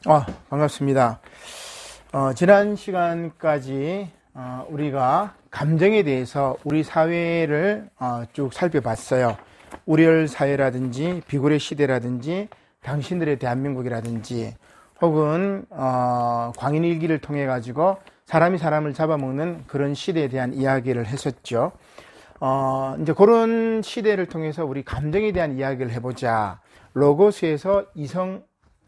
반갑습니다. 지난 시간까지 우리가 감정에 대해서 우리 사회를 쭉 살펴봤어요. 우리의 사회라든지 비고래 시대라든지 당신들의 대한민국이라든지 혹은 광인일기를 통해 가지고 사람이 사람을 잡아먹는 그런 시대에 대한 이야기를 했었죠. 이제 그런 시대를 통해서 우리 감정에 대한 이야기를 해보자. 로고스에서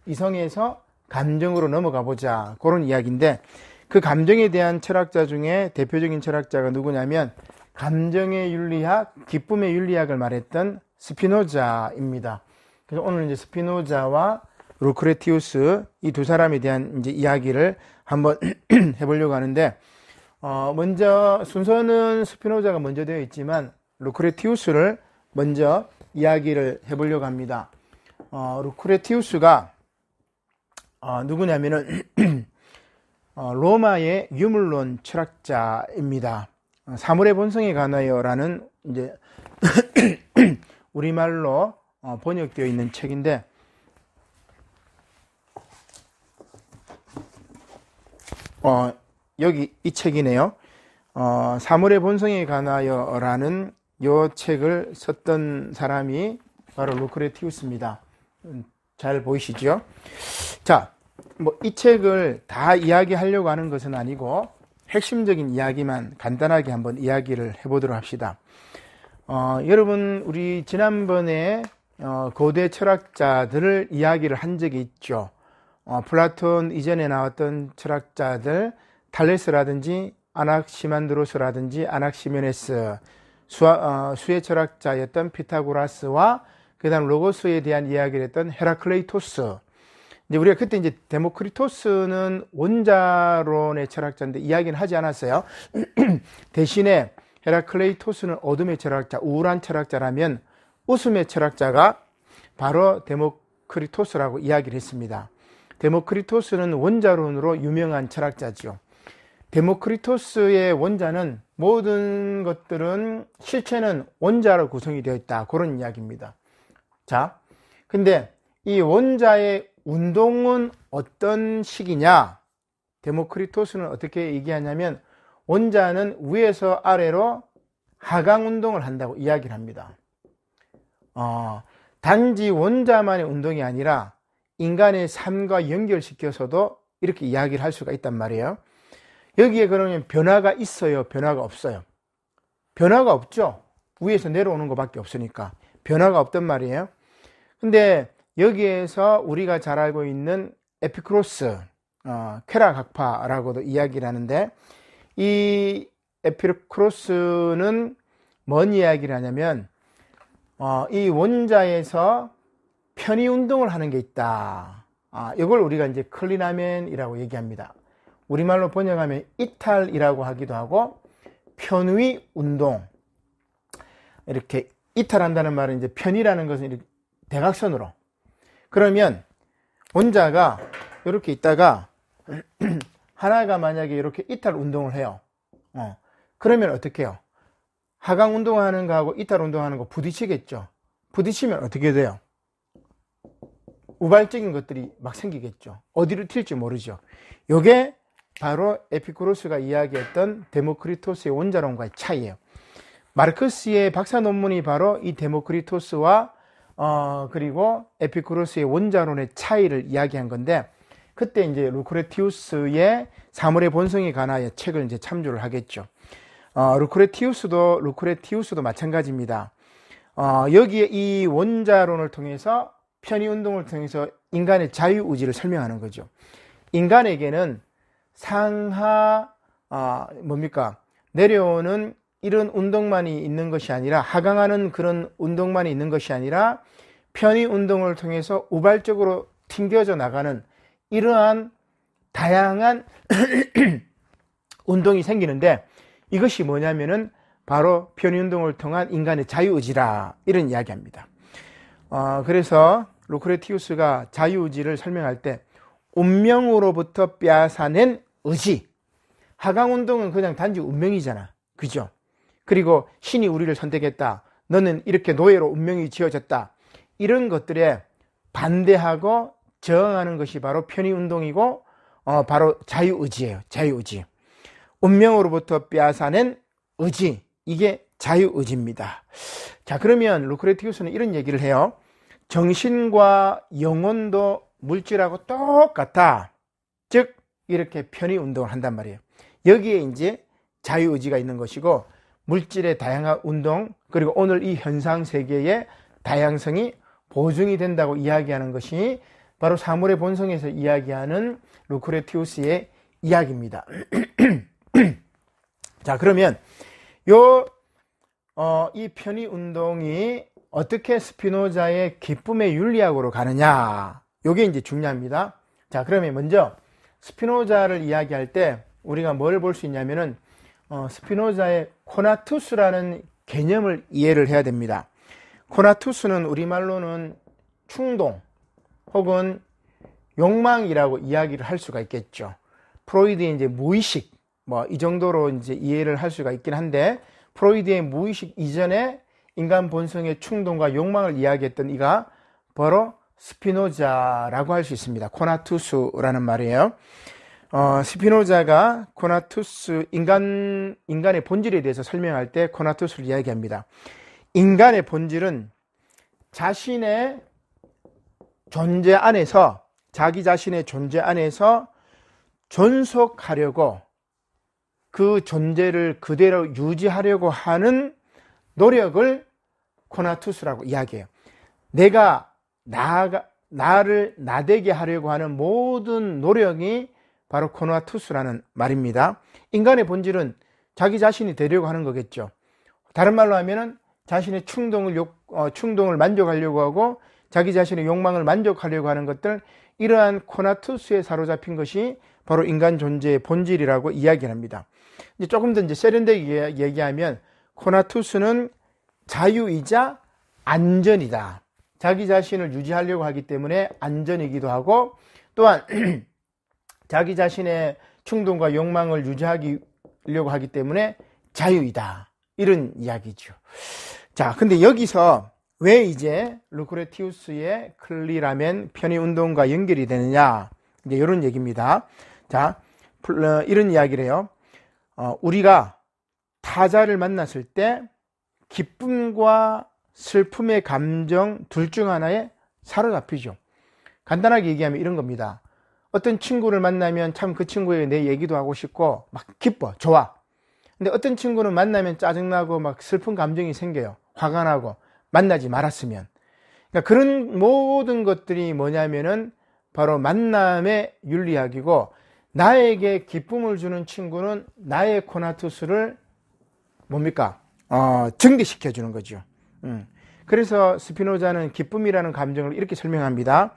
이성에서 감정으로 넘어가 보자. 그런 이야기인데, 그 감정에 대한 철학자 중에 대표적인 철학자가 누구냐면 감정의 윤리학, 기쁨의 윤리학을 말했던 스피노자입니다. 그래서 오늘 이제 스피노자와 루크레티우스 이 두 사람에 대한 이제 이야기를 한번 해보려고 하는데, 먼저 순서는 스피노자가 먼저 되어 있지만 루크레티우스를 먼저 이야기를 해보려고 합니다. 루크레티우스가 누구냐면은 로마의 유물론 철학자입니다. 사물의 본성에 관하여라는 이제 우리말로 번역되어 있는 책인데, 여기 이 책이네요. 사물의 본성에 관하여라는 요 책을 썼던 사람이 바로 루크레티우스입니다. 잘 보이시죠? 자, 이 책을 다 이야기하려고 하는 것은 아니고 핵심적인 이야기만 간단하게 한번 이야기를 해보도록 합시다. 여러분, 우리 지난번에 고대 철학자들을 이야기를 한 적이 있죠. 플라톤 이전에 나왔던 철학자들, 탈레스라든지 아낙시만드로스라든지 아낙시메네스, 수의 철학자였던 피타고라스와 그 다음 로고스에 대한 이야기를 했던 헤라클레이토스. 이제 우리가 그때 이제 데모크리토스는 원자론의 철학자인데 이야기는 하지 않았어요. 대신에 헤라클레이토스는 어둠의 철학자, 우울한 철학자라면 웃음의 철학자가 바로 데모크리토스라고 이야기를 했습니다. 데모크리토스는 원자론으로 유명한 철학자죠. 데모크리토스의 원자는 모든 것들은 실체는 원자로 구성이 되어 있다. 그런 이야기입니다. 자, 근데 이 원자의 운동은 어떤 식이냐? 데모크리토스는 어떻게 얘기하냐면 원자는 위에서 아래로 하강 운동을 한다고 이야기를 합니다. 단지 원자만의 운동이 아니라 인간의 삶과 연결시켜서도 이렇게 이야기를 할 수가 있단 말이에요. 여기에 그러면 변화가 있어요? 변화가 없어요? 변화가 없죠? 위에서 내려오는 것밖에 없으니까 변화가 없단 말이에요. 근데 여기에서 우리가 잘 알고 있는 에피쿠로스, 쾌락학파라고도 이야기를 하는데, 이 에피쿠로스는 뭔 이야기를 하냐면 이 원자에서 편의 운동을 하는 게 있다. 이걸 우리가 이제 클리나멘이라고 얘기합니다. 우리말로 번역하면 이탈이라고 하기도 하고 편의 운동. 이렇게 이탈한다는 말은 이제 편이라는 것은 이렇게 대각선으로. 그러면 원자가 이렇게 있다가 하나가 만약에 이렇게 이탈 운동을 해요. 그러면 어떻게 해요? 하강 운동하는 거하고 이탈 운동하는 거 부딪히겠죠. 부딪히면 어떻게 돼요? 우발적인 것들이 막 생기겠죠. 어디로 튈지 모르죠. 이게 바로 에피쿠로스가 이야기했던 데모크리토스의 원자론과의 차이예요. 마르크스의 박사 논문이 바로 이 데모크리토스와 그리고 에피쿠로스의 원자론의 차이를 이야기한 건데, 그때 이제 루크레티우스의 사물의 본성에 관하여 책을 이제 참조를 하겠죠. 루크레티우스도 마찬가지입니다. 여기에 이 원자론을 통해서 편의 운동을 통해서 인간의 자유의지를 설명하는 거죠. 인간에게는 상하 내려오는 이런 운동만이 있는 것이 아니라, 하강하는 그런 운동만이 있는 것이 아니라 편의 운동을 통해서 우발적으로 튕겨져 나가는 이러한 다양한 운동이 생기는데, 이것이 뭐냐면은 바로 편의 운동을 통한 인간의 자유의지라, 이런 이야기합니다. 그래서 루크레티우스가 자유의지를 설명할 때 운명으로부터 빼앗아낸 의지, 하강운동은 그냥 단지 운명이잖아. 그죠? 그리고 신이 우리를 선택했다. 너는 이렇게 노예로 운명이 지어졌다. 이런 것들에 반대하고 저항하는 것이 바로 편의운동이고 바로 자유의지예요. 자유의지. 운명으로부터 빼앗아낸 의지, 이게 자유의지입니다. 자, 그러면 루크레티우스는 이런 얘기를 해요. 정신과 영혼도 물질하고 똑같아. 즉 이렇게 편의운동을 한단 말이에요. 여기에 이제 자유의지가 있는 것이고, 물질의 다양한 운동, 그리고 오늘 이 현상 세계의 다양성이 보증이 된다고 이야기하는 것이 바로 사물의 본성에서 이야기하는 루크레티우스의 이야기입니다. 자, 그러면 이 편의운동이 어떻게 스피노자의 기쁨의 윤리학으로 가느냐, 요게 이제 중요합니다. 자, 그러면 먼저 스피노자를 이야기할 때 우리가 뭘 볼 수 있냐면은 스피노자의 코나투스라는 개념을 이해를 해야 됩니다. 코나투스는 우리말로는 충동 혹은 욕망이라고 이야기를 할 수가 있겠죠. 프로이드의 이제 무의식, 이 정도로 이제 이해를 할 수가 있긴 한데, 프로이드의 무의식 이전에 인간 본성의 충동과 욕망을 이야기했던 이가 바로 스피노자라고 할 수 있습니다. 코나투스라는 말이에요. 스피노자가 코나투스, 인간의 본질에 대해서 설명할 때 코나투스를 이야기합니다. 인간의 본질은 자신의 존재 안에서, 자기 자신의 존재 안에서 존속하려고, 그 존재를 그대로 유지하려고 하는 노력을 코나투스라고 이야기해요. 내가 나를 나되게 하려고 하는 모든 노력이 바로 코나투스라는 말입니다. 인간의 본질은 자기 자신이 되려고 하는 거겠죠. 다른 말로 하면은 자신의 충동을 만족하려고 하고 자기 자신의 욕망을 만족하려고 하는 것들, 이러한 코나투스에 사로잡힌 것이 바로 인간 존재의 본질이라고 이야기합니다. 이제 조금 더 세련되게 얘기하면 코나투스는 자유이자 안전이다. 자기 자신을 유지하려고 하기 때문에 안전이기도 하고, 또한 자기 자신의 충동과 욕망을 유지하려고 하기 때문에 자유이다. 이런 이야기죠. 자, 근데 여기서 왜 이제 루크레티우스의 클리라멘 편의운동과 연결이 되느냐, 이제 이런 얘기입니다. 자, 이런 이야기를 해요. 우리가 타자를 만났을 때 기쁨과 슬픔의 감정 둘 중 하나에 사로잡히죠. 간단하게 얘기하면 이런 겁니다. 어떤 친구를 만나면 참 그 친구에 내 얘기도 하고 싶고 막 기뻐, 좋아. 근데 어떤 친구는 만나면 짜증나고 막 슬픈 감정이 생겨요. 화가 나고, 만나지 말았으면. 그러니까 그런 모든 것들이 뭐냐면은 바로 만남의 윤리학이고, 나에게 기쁨을 주는 친구는 나의 코나투스를 뭡니까? 증대시켜 주는 거죠. 그래서 스피노자는 기쁨이라는 감정을 이렇게 설명합니다.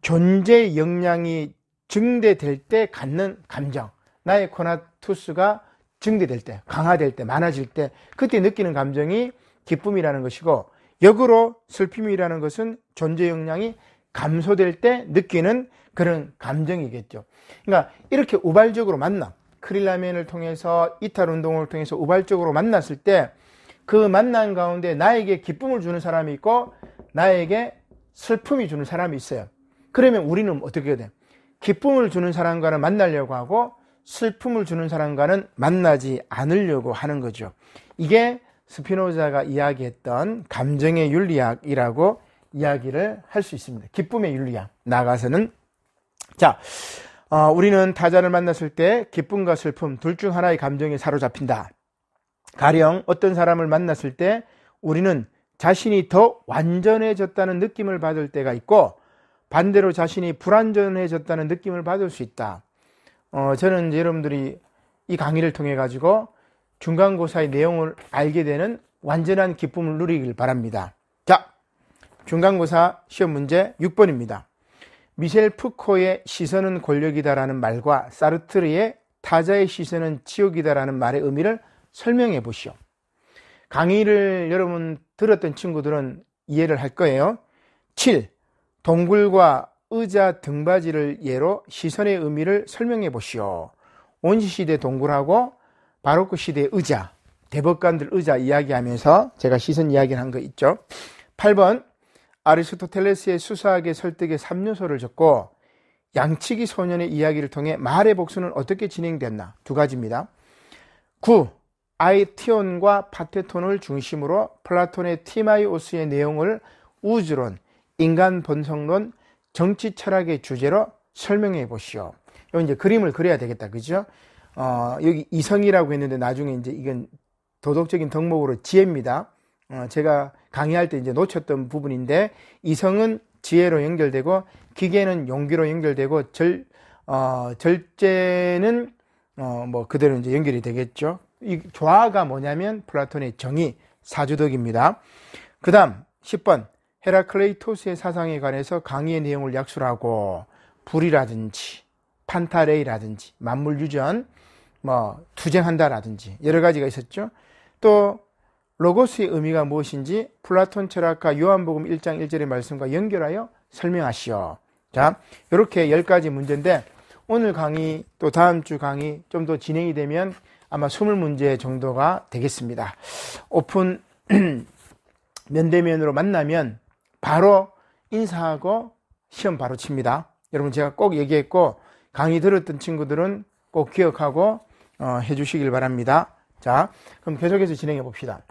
존재 역량이 증대될 때 갖는 감정, 나의 코나투스가 증대될 때, 강화될 때, 많아질 때, 그때 느끼는 감정이 기쁨이라는 것이고, 역으로 슬픔이라는 것은 존재 역량이 감소될 때 느끼는 그런 감정이겠죠. 그러니까 이렇게 우발적으로 만남, 크릴라멘을 통해서, 이탈 운동을 통해서 우발적으로 만났을 때 그 만남 가운데 나에게 기쁨을 주는 사람이 있고 나에게 슬픔이 주는 사람이 있어요. 그러면 우리는 어떻게 해야 돼? 기쁨을 주는 사람과는 만나려고 하고 슬픔을 주는 사람과는 만나지 않으려고 하는 거죠. 이게 스피노자가 이야기했던 감정의 윤리학이라고 이야기를 할 수 있습니다. 기쁨의 윤리학. 나아가서는, 자, 우리는 타자를 만났을 때 기쁨과 슬픔 둘 중 하나의 감정에 사로잡힌다. 가령 어떤 사람을 만났을 때 우리는 자신이 더 완전해졌다는 느낌을 받을 때가 있고, 반대로 자신이 불완전해졌다는 느낌을 받을 수 있다. 저는 여러분들이 이 강의를 통해 가지고 중간고사의 내용을 알게 되는 완전한 기쁨을 누리길 바랍니다. 자, 중간고사 시험 문제 6번입니다. 미셸 푸코의 시선은 권력이다라는 말과 사르트르의 타자의 시선은 지옥이다라는 말의 의미를 설명해 보시오. 강의를 여러분 들었던 친구들은 이해를 할 거예요. 7. 동굴과 의자 등받이를 예로 시선의 의미를 설명해 보시오. 원시시대 동굴하고 바로크 시대 의자, 대법관들 의자 이야기하면서 제가 시선 이야기를 한 거 있죠. 8번. 아리스토텔레스의 수사학의 설득의 3요소를 적고 양치기 소년의 이야기를 통해 말의 복수는 어떻게 진행됐나 두 가지입니다. 9. 아이티온과 파테톤을 중심으로 플라톤의 티마이오스의 내용을 우주론, 인간 본성론, 정치 철학의 주제로 설명해 보시오. 여기 이제 그림을 그려야 되겠다. 그죠? 여기 이성이라고 했는데 나중에 이제 이건 도덕적인 덕목으로 지혜입니다. 제가 강의할 때 이제 놓쳤던 부분인데 이성은 지혜로 연결되고 기계는 용기로 연결되고 절제는 뭐 그대로 이제 연결이 되겠죠. 이 조화가 뭐냐면 플라톤의 정의, 사주덕입니다. 그 다음 10번 헤라클레이토스의 사상에 관해서 강의의 내용을 약술하고 불이라든지 판타레이라든지 만물유전, 뭐 투쟁한다라든지 여러 가지가 있었죠. 또 로고스의 의미가 무엇인지 플라톤 철학과 요한복음 1장 1절의 말씀과 연결하여 설명하시오. 자, 이렇게 10가지 문제인데 오늘 강의 또 다음 주 강의 좀 더 진행이 되면 아마 20문제 정도가 되겠습니다. 오픈 면대면으로 만나면 바로 인사하고 시험 바로 칩니다. 여러분 제가 꼭 얘기했고 강의 들었던 친구들은 꼭 기억하고 해주시길 바랍니다. 자, 그럼 계속해서 진행해 봅시다.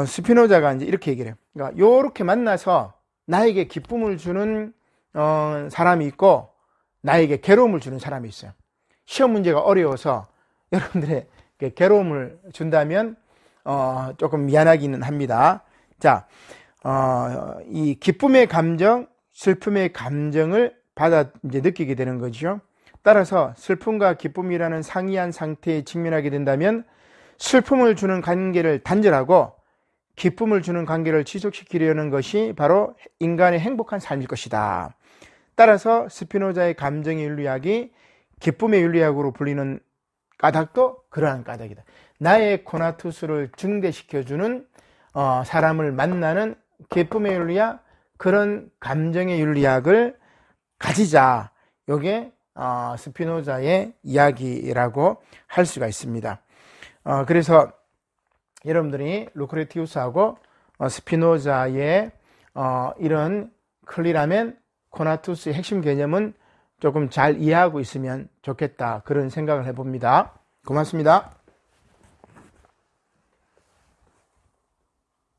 스피노자가 이제 이렇게 얘기를 해요. 그러니까 요렇게 만나서 나에게 기쁨을 주는 사람이 있고 나에게 괴로움을 주는 사람이 있어요. 시험 문제가 어려워서 여러분들의 괴로움을 준다면 조금 미안하기는 합니다. 자, 이 기쁨의 감정, 슬픔의 감정을 받아 이제 느끼게 되는 거죠. 따라서 슬픔과 기쁨이라는 상이한 상태에 직면하게 된다면 슬픔을 주는 관계를 단절하고 기쁨을 주는 관계를 지속시키려는 것이 바로 인간의 행복한 삶일 것이다. 따라서 스피노자의 감정의 윤리학이 기쁨의 윤리학으로 불리는 까닭도 그러한 까닭이다. 나의 코나투스를 증대시켜주는 사람을 만나는 기쁨의 윤리학, 그런 감정의 윤리학을 가지자. 이게 스피노자의 이야기라고 할 수가 있습니다. 그래서 여러분들이 루크레티우스하고 스피노자의 이런 클리라멘 코나투스의 핵심 개념은 조금 잘 이해하고 있으면 좋겠다. 그런 생각을 해봅니다. 고맙습니다.